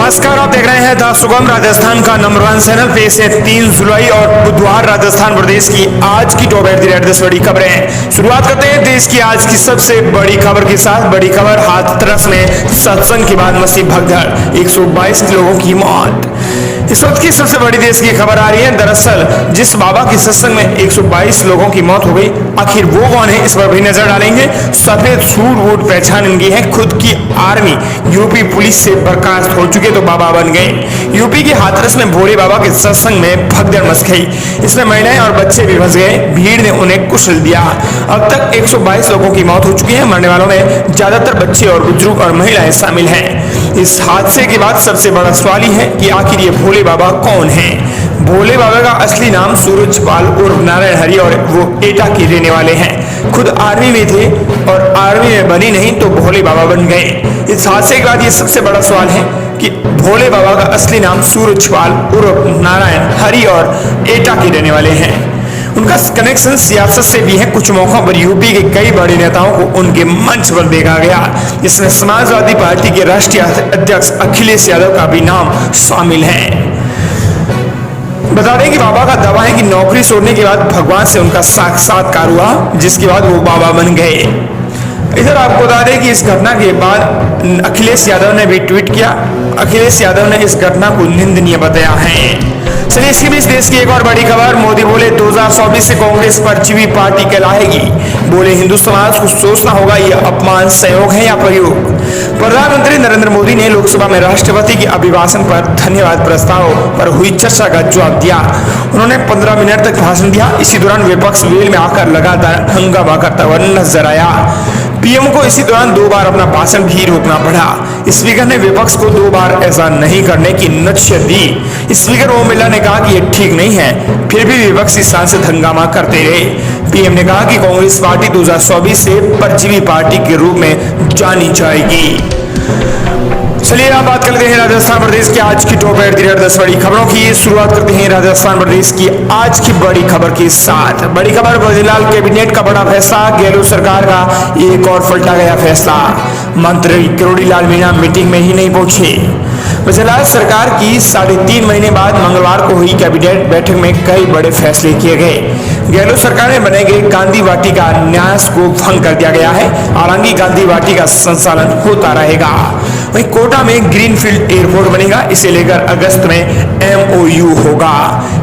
नमस्कार, आप देख रहे हैं द सुगम राजस्थान का नंबर 1 चैनल पे से 3 जुलाई और बुधवार राजस्थान प्रदेश की आज की टॉप एट द रेट 10 बड़ी खबरें। शुरुआत करते हैं देश की आज की सबसे बड़ी खबर के साथ। बड़ी खबर, हाथरस में सत्संग के बाद मची भगदड़, 122 लोगों की मौत। इस वक्त की सबसे बड़ी देश की खबर आ रही है। दरअसल जिस बाबा के सत्संग में 122 लोगों की मौत हो गई, आखिर वो कौन है, इस पर भी नजर डालेंगे। सफेद सूट वूट पहचान इनकी है, खुद की आर्मी यूपी पुलिस से बर्खास्त हो चुके तो बाबा बन गए। यूपी के हाथरस में भोले बाबा के सत्संग में भगदड़ मच गई। इसमें महिलाएं और बच्चे भी फंस गए, भीड़ ने उन्हें कुचल दिया। अब तक 122 लोगों की मौत हो चुकी है। मरने वालों में ज्यादातर बच्चे और बुजुर्ग और महिलाएं शामिल हैं। इस हादसे के बाद सबसे बड़ा सवाल ही है कि आखिर ये भोले बाबा कौन है। भोले बाबा का असली नाम सूरजपाल उर्फ नारायण हरि और वो एटा के रहने वाले हैं। खुद आर्मी में थे और आर्मी में बनी नहीं तो भोले बाबा बन गए। इस हादसे के बाद ये सबसे बड़ा सवाल है कि भोले बाबा का असली नाम सूरजपाल उर्फ नारायण हरि और एटा के रहने वाले हैं। उनका कनेक्शन सियासत से भी है। कुछ मौकों पर यूपी के कई बड़े नेताओं को उनके मंच पर देखा गया, जिसमें समाजवादी पार्टी के राष्ट्रीय अध्यक्ष अखिलेश यादव का भी नाम शामिल है। बता दें कि बाबा का दावा है कि नौकरी छोड़ने के बाद भगवान से उनका साक्षात्कार हुआ, जिसके बाद वो बाबा बन गए। इधर आपको बता दें कि इस घटना के बाद अखिलेश यादव ने भी ट्वीट किया। अखिलेश यादव ने इस घटना को निंदनीय बताया है। चलिए इसके बीच देश की एक और बड़ी खबर। मोदी बोले 2024 से कांग्रेस परजीवी पार्टी कहलाएगी। बोले हिंदू समाज को सोचना होगा यह अपमान सहयोग है या प्रयोग। प्रधानमंत्री नरेंद्र मोदी ने लोकसभा में राष्ट्रपति के अभिभाषण पर धन्यवाद प्रस्ताव पर हुई चर्चा का जवाब दिया। उन्होंने 15 मिनट तक भाषण दिया। इसी दौरान विपक्ष वेल में आकर लगातार हंगामा करता हुआ नजर आया। पीएम को इसी दौरान 2 बार अपना भाषण भी रोकना पड़ा। स्पीकर ने विपक्ष को 2 बार ऐसा नहीं करने की नसीहत दी। स्पीकर ओम बिरला ने कहा कि यह ठीक नहीं है, फिर भी विपक्षी सांसद हंगामा करते रहे। पीएम ने कहा कि कांग्रेस पार्टी 2024 से परजीवी पार्टी के रूप में जानी जाएगी। चलिए आप बात कर लेते हैं राजस्थान प्रदेश की आज की टॉप एट द रेट 10 बड़ी खबरों की। शुरुआत करते हैं राजस्थान प्रदेश की आज की बड़ी खबर के साथ। बड़ी खबर, ब्रजलाल कैबिनेट का बड़ा फैसला। गहलोत सरकार का एक और पलटा गया फैसला। मंत्री किरोड़ीलाल मीणा मीटिंग में ही नहीं पहुंचे। ब्रजलाल सरकार की 3.5 महीने बाद मंगलवार को हुई कैबिनेट बैठक में कई बड़े फैसले किए गए। गहलोत सरकार में बनाए गए गांधी वाटिका न्यास को भंग कर दिया गया है। हालांकि गांधी वाटिका संचालन होता रहेगा। वहीं कोटा में ग्रीनफील्ड एयरपोर्ट बनेगा, इसे लेकर अगस्त में MOU होगा।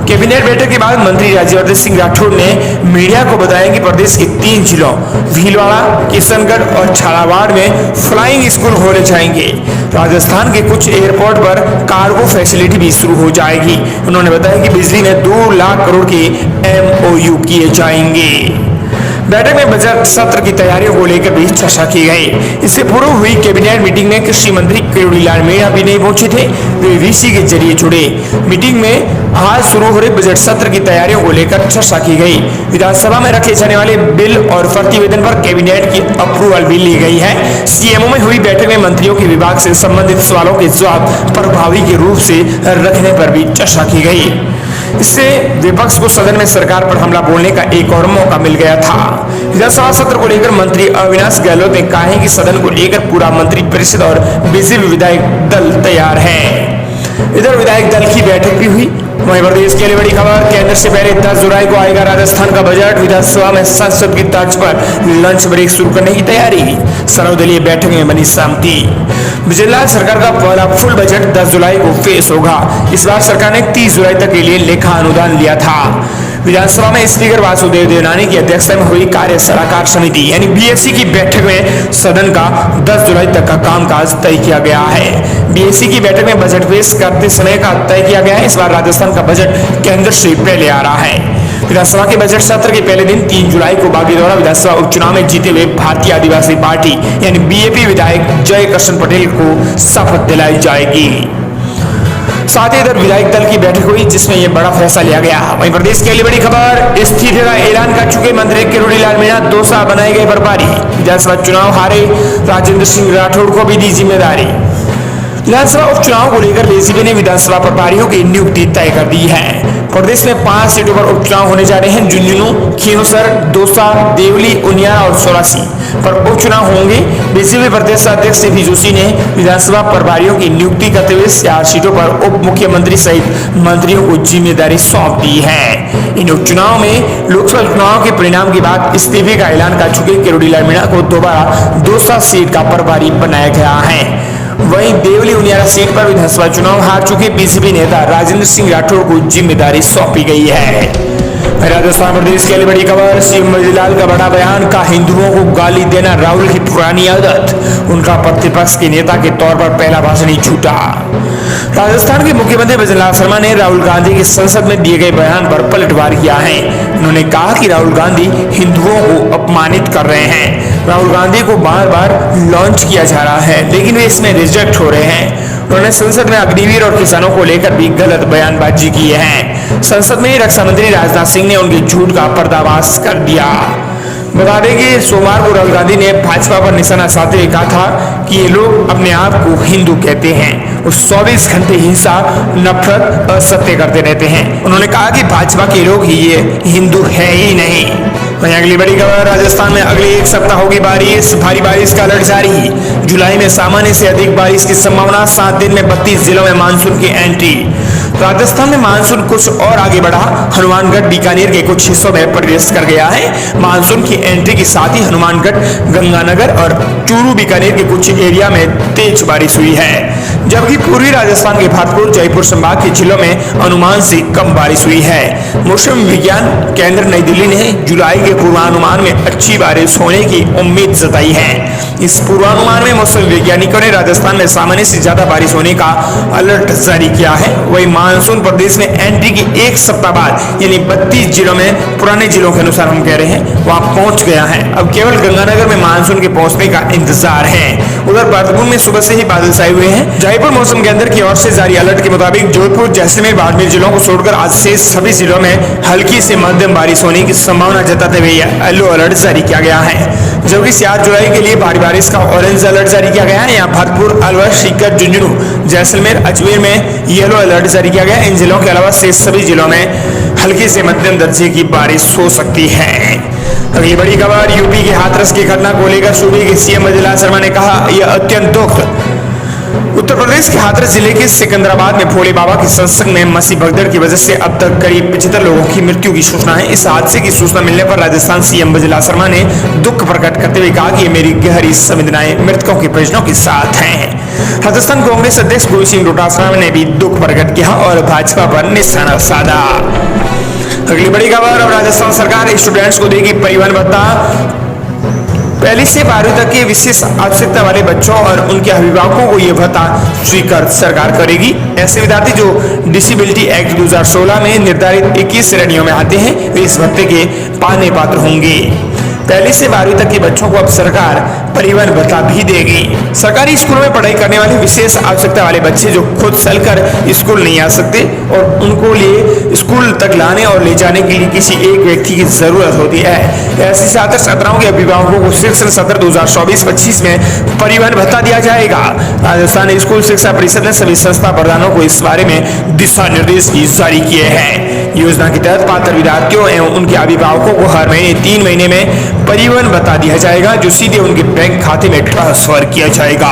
कैबिनेट बैठक के बाद मंत्री राज्यवर्धन सिंह राठौड़ ने मीडिया को बताया कि प्रदेश के 3 जिलों भीलवाड़ा, किशनगढ़ और झालावाड़ में फ्लाइंग स्कूल खोले जाएंगे। राजस्थान के कुछ एयरपोर्ट पर कार्गो फैसिलिटी भी शुरू हो जाएगी। उन्होंने बताया कि बिजली में 2 लाख करोड़ के MOU किए जाएंगे। बैठक में बजट सत्र की तैयारियों को लेकर भी चर्चा की गई। इससे पूर्व हुई कैबिनेट मीटिंग में कृषि मंत्री किरोड़ीलाल मीणा भी नहीं पहुंचे थे, वे VC के जरिए जुड़े। मीटिंग में आज शुरू हो रहे बजट सत्र की तैयारियों को लेकर चर्चा की गई। विधानसभा में रखे जाने वाले बिल और प्रतिवेदन पर कैबिनेट की अप्रूवल भी ली गई है। CMO में हुई बैठक में मंत्रियों के विभाग से संबंधित सवालों के जवाब प्रभावी के रूप से रखने पर भी चर्चा की गई। इससे विपक्ष को सदन में सरकार पर हमला बोलने का एक और मौका मिल गया था। विधानसभा सत्र को लेकर मंत्री अविनाश गहलोत ने कहा है कि सदन को लेकर पूरा मंत्री परिषद और बीजेपी विधायक दल तैयार है। इधर विधायक दल की बैठक भी हुई। वहीं प्रदेश के लिए बड़ी खबर, केंद्र से पहले 10 जुलाई को आएगा राजस्थान का बजट। विधानसभा में संसद की तर्ज पर लंच ब्रेक शुरू करने की तैयारी। सर्वदलीय बैठक में बनी सहमति। ब्रजलाल सरकार का पहला फुल बजट 10 जुलाई को पेश होगा। इस बार सरकार ने 30 जुलाई तक के लिए लेखा अनुदान लिया था। विधानसभा में स्पीकर वासुदेव देवनानी की अध्यक्षता में हुई कार्य सलाहकार समिति यानी BSC की बैठक में सदन का 10 जुलाई तक का कामकाज तय किया गया है। BSC की बैठक में बजट पेश करते समय का तय किया गया है। इस बार राजस्थान का बजट केंद्र से पहले आ रहा है। विधानसभा के बजट सत्र के पहले दिन 3 जुलाई को बागीदौरा विधानसभा उपचुनाव में जीते हुए भारतीय आदिवासी पार्टी यानी BAP विधायक जय कृष्ण पटेल को शपथ दिलाई जाएगी। साथ ही इधर विधायक दल की बैठक हुई जिसमें यह बड़ा फैसला लिया गया। वहीं प्रदेश के लिए बड़ी खबर, इस्तीफे का ऐलान कर चुके मंत्री किरोड़ीलाल मीणा 2 साल बनाए गए प्रभारी। विधानसभा चुनाव हारे राजेंद्र सिंह राठौड़ को भी दी जिम्मेदारी। विधानसभा उपचुनाव को लेकर बीजेपी ने विधानसभा प्रभारियों की नियुक्ति तय कर दी है। प्रदेश में 5 सीटों पर उपचुनाव होने जा रहे हैं। झुंझुनू, खींवसर, दौसा, देवली, उनियारा और सोलासी पर उपचुनाव होंगे। बीजेपी प्रदेश अध्यक्ष सीपी जोशी ने विधानसभा प्रभारियों की नियुक्ति करते हुए 4 सीटों पर उप मुख्यमंत्री सहित मंत्रियों को जिम्मेदारी सौंप दी है। इन उपचुनाव में लोकसभा चुनाव के परिणाम के बाद इस्तीफे का ऐलान कर चुके किरोड़ीलाल मीणा को दोबारा दौसा सीट का प्रभारी बनाया गया है। वहीं देवली उनियारा सीट पर विधानसभा चुनाव हार चुके बीजेपी नेता राजेंद्र सिंह राठौड़ को जिम्मेदारी सौंपी गई है। राजस्थान प्रदेश के लिए बड़ी खबर, सीएम बद्रीलाल का बड़ा बयान, का हिंदुओं को गाली देना राहुल की पुरानी आदत, उनका प्रतिपक्ष के नेता के तौर पर पहला भाषण ही झूठा। राजस्थान के मुख्यमंत्री बद्रीलाल शर्मा ने राहुल गांधी के संसद में दिए गए बयान पर पलटवार किया है। उन्होंने कहा कि राहुल गांधी हिंदुओं को अपमानित कर रहे हैं। राहुल गांधी को बार बार लॉन्च किया जा रहा है, लेकिन वे इसमें रिजेक्ट हो रहे हैं। उन्होंने संसद में अग्निवीर और किसानों को लेकर भी गलत बयानबाजी की है। संसद में रक्षा मंत्री राजनाथ सिंह ने उनके झूठ का पर्दाफाश कर दिया। बता दें कि सोमवार को राहुल गांधी ने भाजपा पर निशाना साधते हुए कहा था कि ये लोग अपने आप को हिंदू कहते हैं और 24 घंटे हिंसा, नफरत, असत्य करते रहते हैं। उन्होंने कहा कि भाजपा के लोग ही ये हिंदू है ही नहीं। वहीं अगली बड़ी खबर, राजस्थान में अगले 1 सप्ताह होगी बारिश, भारी बारिश का अलर्ट जारी। जुलाई में सामान्य से अधिक बारिश की संभावना, 7 दिन में 32 जिलों में मानसून की एंट्री। राजस्थान में मानसून कुछ और आगे बढ़ा, हनुमानगढ़, बीकानेर के कुछ हिस्सों में प्रवेश कर गया है। मानसून की एंट्री के साथ ही हनुमानगढ़, गंगानगर और चूरू, बीकानेर के कुछ एरिया में तेज बारिश हुई है, जबकि पूर्वी राजस्थान के भरतपुर, जयपुर संभाग के जिलों में अनुमान से कम बारिश हुई है। मौसम विज्ञान केंद्र नई दिल्ली ने जुलाई के पूर्वानुमान में अच्छी बारिश होने की उम्मीद जताई है। इस पूर्वानुमान में मौसम वैज्ञानिकों ने राजस्थान में सामान्य से ज्यादा बारिश होने का अलर्ट जारी किया है। वही मानसून प्रदेश में एंट्री के 1 सप्ताह बाद यानी 32 जिलों में, पुराने जिलों के अनुसार हम कह रहे हैं, वहां पहुंच गया है। अब केवल गंगानगर में मानसून के पहुंचने का इंतजार है। उधर भरतपुर में सुबह से ही बादल छाए हुए हैं। जयपुर मौसम केंद्र की ओर से जारी अलर्ट के मुताबिक जोधपुर, जैसलमेर, बाड़मेर जिलों को छोड़कर आज से सभी जिलों में हल्की से मध्यम बारिश होने की संभावना जताते हुए येलो अलर्ट जारी किया गया है, जबकि 4 जुलाई के लिए भारी बारिश का ऑरेंज अलर्ट जारी किया गया है। यहाँ भरतपुर, अलवर, सीकर, झुंझुनू, जैसलमेर, अजमेर में येलो अलर्ट जारी किया गया है। इन जिलों के अलावा शेष सभी जिलों में हल्की से मध्यम दर्जे की बारिश हो सकती है। अगली बड़ी खबर, यूपी के हाथरस की घटना को लेकर सूबे के सीएम बद्रीलाल शर्मा ने कहा, यह अत्यंत दुखद। उत्तर प्रदेश के हाथरस जिले के सिकंदराबाद में भोले बाबा की सत्संग में मसीह भगदड़ की वजह से अब तक करीब 75 लोगों की मृत्यु की सूचना है। इस हादसे की सूचना मिलने पर राजस्थान सीएम बद्रीलाल शर्मा ने दुख प्रकट करते हुए कहा कि मेरी गहरी संवेदनाएं मृतकों के परिजनों के साथ हैं। राजस्थान कांग्रेस अध्यक्ष गोविंद सिंह डोटासरा ने भी दुख प्रकट किया और भाजपा पर निशाना साधा। अगली बड़ी खबर, अब राजस्थान सरकार स्टूडेंट्स को देगी परिवहन भत्ता। 1 से 12वीं तक के विशेष आवश्यकता वाले बच्चों और उनके अभिभावकों को यह भत्ता स्वीकृत सरकार करेगी। ऐसे विद्यार्थी जो डिसेबिलिटी एक्ट 2016 में निर्धारित 21 श्रेणियों में आते हैं, वे इस भत्ते के पाने पात्र होंगे। 1 से 12वीं तक के बच्चों को अब सरकार परिवहन भत्ता भी देगी। सरकारी स्कूलों में पढ़ाई करने वाले विशेष आवश्यकता वाले बच्चे जो खुद चलकर स्कूल नहीं आ सकते और उनको लिए स्कूल तक लाने और ले जाने के लिए किसी एक व्यक्ति की जरूरत होती है, ऐसे छात्र छात्राओं के अभिभावकों को शिक्षण सत्र 2024-25 में परिवहन भत्ता दिया जाएगा। राजस्थान स्कूल शिक्षा परिषद ने सभी संस्था प्रधानों को इस बारे में दिशा निर्देश जारी किए हैं। योजना के तहत पात्र विद्यार्थियों एवं उनके अभिभावकों को हर महीने 3 महीने में परिवहन भत्ता दिया जाएगा, जो सीधे उनके बैंक खाते में ट्रांसफर किया जाएगा।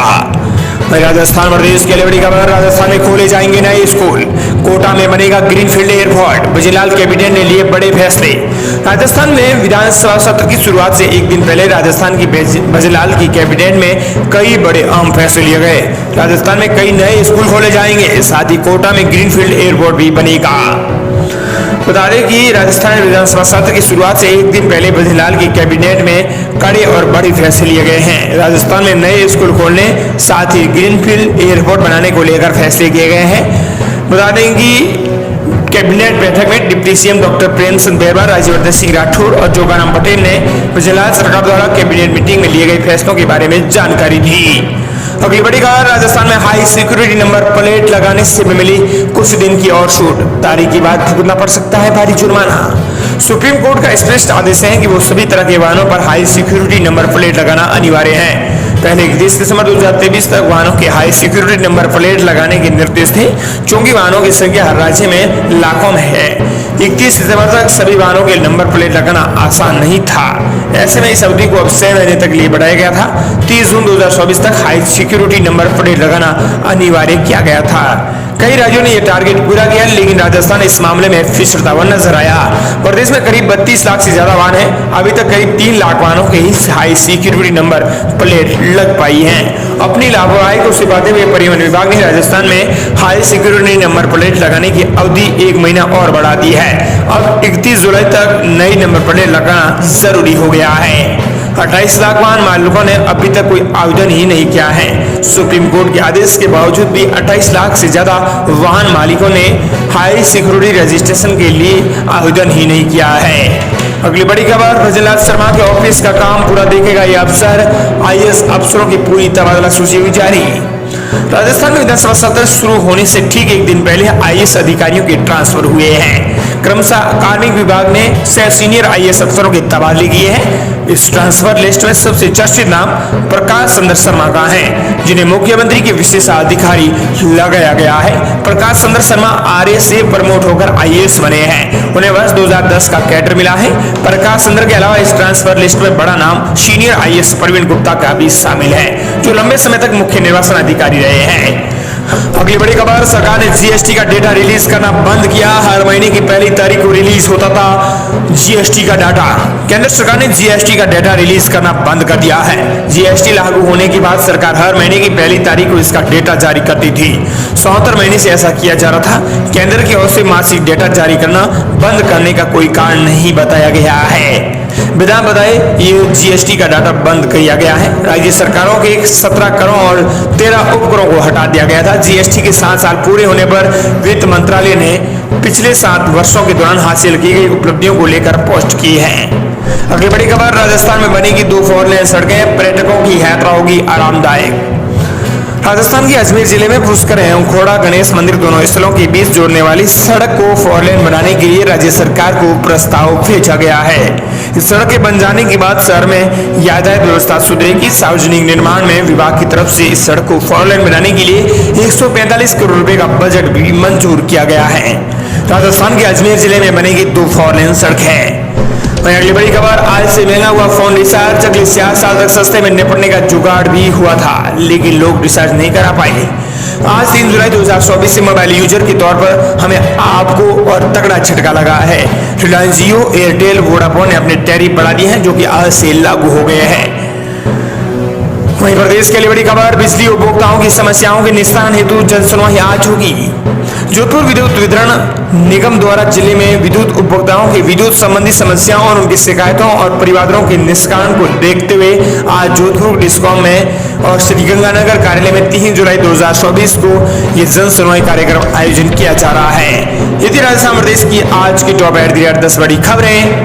राजस्थान प्रदेश के लिए बड़ी खबर, राजस्थान में खोले जाएंगे नए स्कूल, कोटा में बनेगा ग्रीनफील्ड एयरपोर्ट। बद्रीलाल कैबिनेट ने लिए बड़े फैसले। राजस्थान में विधानसभा सत्र की शुरुआत से एक दिन पहले राजस्थान की बद्रीलाल की कैबिनेट में कई बड़े अहम फैसले लिए गए। राजस्थान में कई नए स्कूल खोले जाएंगे, साथ ही कोटा में ग्रीनफील्ड एयरपोर्ट भी बनेगा। बता दें कि राजस्थान विधानसभा सत्र की शुरुआत से एक दिन पहले बद्रीलाल की कैबिनेट में कड़े और बड़े फैसले लिए गए हैं। राजस्थान में नए स्कूल खोलने, साथ ही ग्रीनफील्ड एयरपोर्ट बनाने को लेकर फैसले किए गए हैं। बता दें कि कैबिनेट बैठक में deputy CM doctor Prem Singh Bairwa, Rajyavardhan Singh Rathore और जोगाराम पटेल ने बद्रीलाल सरकार द्वारा कैबिनेट मीटिंग में लिए गए फैसलों के बारे में जानकारी दी। अगली बड़ी खबर, राजस्थान में हाई सिक्योरिटी नंबर प्लेट लगाने से मिली कुछ दिन की और छूट, तारीख के बाद भुगतना पड़ सकता है भारी जुर्माना। सुप्रीम कोर्ट का स्पष्ट आदेश है कि वो सभी तरह के वाहनों पर हाई सिक्योरिटी नंबर प्लेट लगाना अनिवार्य है। पहले 31 दिसंबर 2023 तक वाहनों के हाई सिक्योरिटी नंबर प्लेट लगाने के निर्देश थे, क्योंकि वाहनों की संख्या हर राज्य में लाखों में है। 31 दिसंबर तक सभी वाहनों के नंबर प्लेट लगाना आसान नहीं था। ऐसे में इस अवधि को अब 6 महीने तक लिए बढ़ाया गया था। 30 जून 2024 तक हाई सिक्योरिटी नंबर प्लेट लगाना अनिवार्य किया गया था। कई राज्यों ने यह टारगेट पूरा किया, लेकिन राजस्थान इस मामले में फिसलता हुआ नजर आया। प्रदेश में करीब 32 लाख से ज्यादा वाहन हैं। अभी तक करीब 3 लाख वाहनों के ही हाई सिक्योरिटी नंबर प्लेट लग पाई हैं। अपनी लापरवाही को छिपाते हुए परिवहन विभाग ने राजस्थान में हाई सिक्योरिटी नंबर प्लेट लगाने की अवधि 1 महीना और बढ़ा दी है। अब 31 जुलाई तक नई नंबर प्लेट लगाना जरूरी हो गया है। 28 लाख वाहन मालिकों ने अभी तक कोई आवेदन ही नहीं किया है। सुप्रीम कोर्ट के आदेश के बावजूद भी 28 लाख से ज्यादा वाहन मालिकों ने हाई सिक्योरिटी रजिस्ट्रेशन के लिए आवेदन ही नहीं किया है। अगली बड़ी खबर, ब्रजलाल शर्मा के ऑफिस का काम पूरा देखेगा यह अफसर, IAS अफसरों की पूरी तबादला सूची हुई जारी। राजस्थान में विधानसभा सत्र शुरू होने से ठीक एक दिन पहले IAS अधिकारियों के ट्रांसफर हुए हैं। क्रमशः कार्मिक विभाग ने 6 सीनियर IAS अफसरों के तबादले किए हैं। इस ट्रांसफर लिस्ट में सबसे चर्चित नाम प्रकाश चंद्र शर्मा का है, जिन्हें मुख्यमंत्री के विशेष अधिकारी लगाया गया है। प्रकाश चंद्र शर्मा RA से प्रमोट होकर IAS बने हैं। उन्हें वर्ष 2010 का कैडर मिला है। प्रकाश चंद्र के अलावा इस ट्रांसफर लिस्ट में बड़ा नाम सीनियर IAS प्रवीण गुप्ता का भी शामिल है, जो लंबे समय तक मुख्य निर्वाचन अधिकारी रहे हैं। अगली बड़ी खबर, सरकार ने GST का डेटा रिलीज करना बंद किया। हर महीने की पहली तारीख को रिलीज होता था GST का डाटा। केंद्र सरकार ने GST का डेटा रिलीज करना बंद कर दिया है। GST लागू होने के बाद सरकार हर महीने की पहली तारीख को इसका डेटा जारी करती थी। 74 महीने से ऐसा किया जा रहा था। केंद्र की ओर से मासिक डेटा जारी करना बंद करने का कोई कारण नहीं बताया गया है। बिना बताए ये GST का डाटा बंद किया गया है। राज्य सरकारों के 17 करों और 13 उपकरों को हटा दिया गया था। GST के 7 साल पूरे होने पर वित्त मंत्रालय ने पिछले 7 वर्षों के दौरान हासिल की गई उपलब्धियों को लेकर पोस्ट की है। अगली बड़ी खबर, राजस्थान में बनेगी 2 4 लेन सड़कें, पर्यटकों की यात्रा होगी आरामदायक। राजस्थान के अजमेर जिले में पुष्कर एवं खोड़ा गणेश मंदिर दोनों स्थलों के बीच जोड़ने वाली सड़क को 4 लेन बनाने के लिए राज्य सरकार को प्रस्ताव भेजा गया है। इस सड़क के बन जाने के बाद शहर में यातायात व्यवस्था सुधरेगी। सार्वजनिक निर्माण में विभाग की तरफ से इस सड़क को 4 लेन बनाने के लिए 145 करोड़ रुपए का बजट भी मंजूर किया गया है। राजस्थान के अजमेर जिले में बनेगी 2 4 लेन सड़क है। अगली बड़ी खबर, आज से महंगा हुआ फोन रिचार्ज। अगले 4 साल तक सस्ते में निपटने का जुगाड़ भी हुआ था, लेकिन लोग रिचार्ज नहीं करा पाए। आज 3 जुलाई 2024 से मोबाइल यूजर के तौर पर हमें आपको और तगड़ा झटका लगा है। रिलायंस जियो, एयरटेल, वोडाफोन ने अपने टैरिफ बढ़ा दिए हैं, जो कि आज से लागू हो गए हैं। वहीं प्रदेश के लिए बड़ी खबर, बिजली उपभोक्ताओं की समस्याओं के निस्तारण हेतु जन सुनवाई आज होगी। जोधपुर विद्युत वितरण निगम द्वारा जिले में विद्युत उपभोक्ताओं की विद्युत संबंधी समस्याओं और उनकी शिकायतों और परिवारों के निष्कारण को देखते हुए आज जोधपुर डिस्कॉम में और श्री गंगानगर कार्यालय में 3 जुलाई 2024 को ये जन सुनवाई कार्यक्रम आयोजन किया जा रहा है। यदि राजस्थान प्रदेश की आज की टॉप 10 बड़ी खबरें।